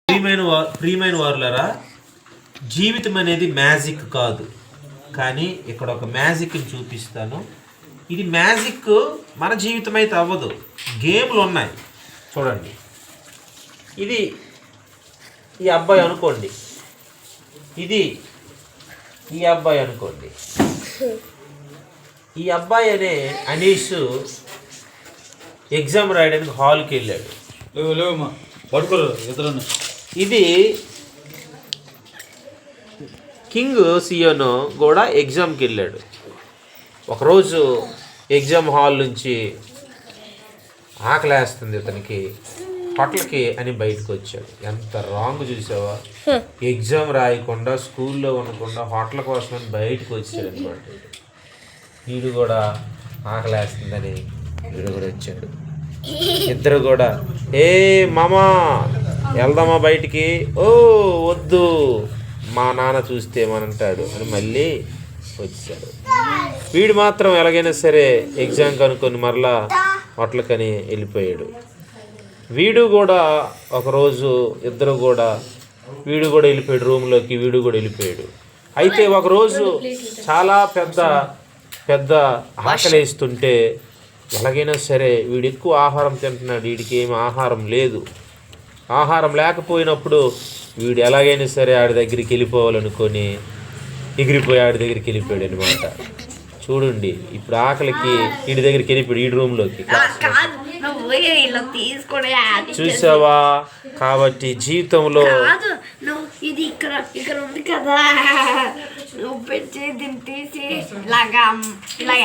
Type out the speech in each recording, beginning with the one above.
ప్రియమైన వారులారా, జీవితం అనేది మ్యాజిక్ కాదు, కానీ ఇక్కడ ఒక మ్యాజిక్ని చూపిస్తాను. ఇది మ్యాజిక్ మన జీవితం అయితే అవ్వదు. గేమ్లు ఉన్నాయి చూడండి. ఇది ఈ అబ్బాయి అనుకోండి, ఇది ఈ అబ్బాయి అనుకోండి. ఈ అబ్బాయి అనే అనీష్ ఎగ్జామ్ రాయడానికి హాల్కి వెళ్ళాడు. ఇది కింగ్ సియోను కూడా ఎగ్జామ్కి వెళ్ళాడు. ఒకరోజు ఎగ్జామ్ హాల్ నుంచి ఆకలేస్తుంది ఇతనికి, హోటల్కి అని బయటకు వచ్చాడు. ఎంత రాంగ్ చూసావా? ఎగ్జామ్ రాయకుండా స్కూల్లో ఉండకుండా హోటల్ కోసమని బయటకు వచ్చాడు అనమాట. వీడు కూడా ఆకలేస్తుందని వీడు కూడా వచ్చాడు. ఇద్దరు కూడా ఏ మామా వెళ్దామా బయటికి? ఓ వద్దు, మా నాన్న చూస్తే ఏమనంటాడు అని మళ్ళీ వచ్చాడు. వీడు మాత్రం ఎలాగైనా సరే ఎగ్జామ్ కనుక్కొని మరలా హోటల్కని వెళ్ళిపోయాడు. వీడు కూడా ఒకరోజు ఇద్దరు కూడా వీడు కూడా వెళ్ళిపోయాడు రూమ్లోకి, వీడు కూడా వెళ్ళిపోయాడు. అయితే ఒకరోజు చాలా పెద్ద ఆకలేస్తుంటే ఎలాగైనా సరే వీడు ఎక్కువ ఆహారం తింటున్నాడు, వీడికి ఏమి ఆహారం లేదు. ఆహారం లేకపోయినప్పుడు వీడు ఎలాగైనా సరే ఆడి దగ్గరికి వెళ్ళిపోవాలనుకొని ఎగిరిపోయి ఆడి దగ్గరికి వెళ్ళిపోయాడు అనమాట. చూడండి, ఇప్పుడు ఆకలికి వీడి దగ్గరికి వెళ్ళిపోయాడు, ఈ రూమ్లోకి. చూసావా? కాబట్టి జీవితంలో ఇది ఇక్కడ ఉంది కదా, నువ్వు పెట్టి దీన్ని తీసి ఇలాగా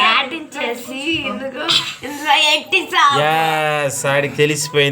యాడించేసి ఎందుకు ఇందులో ఎట్టిసా ఆడికి తెలిసిపోయింది.